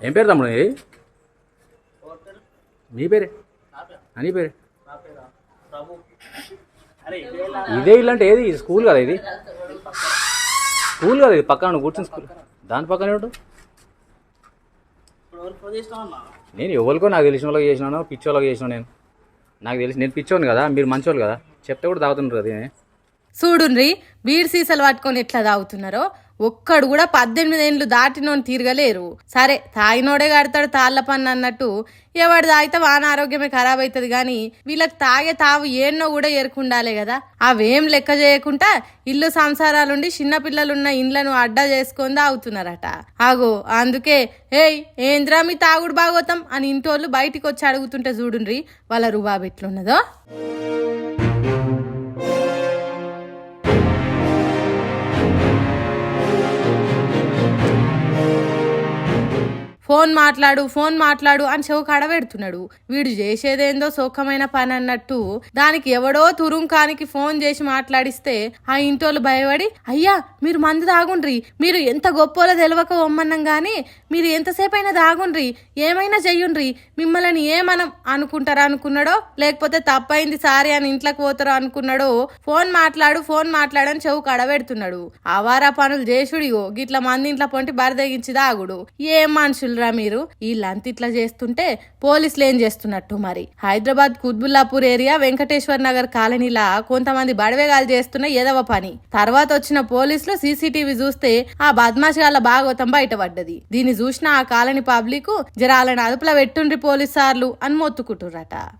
ఏం పేరు తమ్ముడు ఇది? నీ పేరే? నీ పేరే? ఇదే ఇల్లు అంటే ఏది? స్కూల్ కదా ఇది? స్కూల్ కదా ఇది? పక్కన నువ్వు కూర్చుని స్కూల్ దాని పక్కనే ఉంటు. నేను ఎవరికో నాకు తెలిసిన వాళ్ళకి చేసినాను, పిచ్చోళ్ళకి చేసినా. నాకు తెలిసి నేను పిచ్చోను కదా, మీరు మంచోళ్ళు కదా, చెప్తే కూడా తాగుతున్నారు అది. చూడుండ్రి బీర్ సీసాలు పట్టుకొని ఎట్లా తాగుతున్నారో. ఒక్కడు కూడా 18 ఏళ్ళు దాటినోని తిరగలేరు. సరే తాగినోడే కడతాడు తాళ్ళ పన్ను అన్నట్టు ఎవడు తాగితే వాన ఆరోగ్యమే ఖరాబ్ అవుతుంది. కానీ వీళ్ళకి తాగే తావు ఏన్నో కూడా ఎరుకుండాలే కదా. అవేం లెక్క చేయకుండా ఇల్లు సంసారాలుండి చిన్నపిల్లలున్న ఇండ్లను అడ్డా చేసుకొని తాగుతున్నారట. ఆగో అందుకే ఏయ్ ఏంద్రా మీ తాగుడు బాగోతాం అని ఇంటోళ్ళు బయటికి వచ్చి అడుగుతుంటే చూడుండ్రి వాళ్ళ రుబాబు ఎట్లున్నదో. ఫోన్ మాట్లాడు అని చెవు కడబెడుతున్నాడు. వీడు చేసేదేందో సోఖమైన పని అన్నట్టు దానికి ఎవడో తురుంకానికి ఫోన్ చేసి మాట్లాడిస్తే ఆ ఇంటోళ్ళు భయపడి అయ్యా మీరు మందు తాగుండ్రి, మీరు ఎంత గొప్పోలో తెలవక ఒమ్మన్నాం గాని మీరు ఎంతసేపు అయినా తాగుండ్రి, ఏమైనా చెయ్యుండ్రి, మిమ్మల్ని ఏమనం అనుకున్నాడో లేకపోతే తప్పైంది సారీ అని ఇంట్లోకి పోతారో అనుకున్నాడో ఫోన్ మాట్లాడని చెవు కడబెడుతున్నాడు. ఆవారా పనులు చేసుడిగో గిట్ల మంది ఇంట్లో పొంటి బరిదగించి తాగుడు. ఏం మనుషులు మీరు వీళ్ళంత ఇట్లా చేస్తుంటే పోలీసులు ఏం చేస్తున్నట్టు మరి. హైదరాబాద్ కుత్బుల్లాపూర్ ఏరియా వెంకటేశ్వర్ నగర్ కాలనీలా కొంతమంది బడవేగాలు చేస్తున్న ఏదవ పని. తర్వాత వచ్చిన పోలీసులు సీసీటీవీ చూస్తే ఆ బద్మాషాల భాగవతం బయటపడ్డది. దీన్ని చూసిన ఆ కాలనీ పబ్లిక్ జరాలను అదుపులో పెట్టుండ్రి పోలీసు సార్లు అని మొత్తుకుంటుర్రట.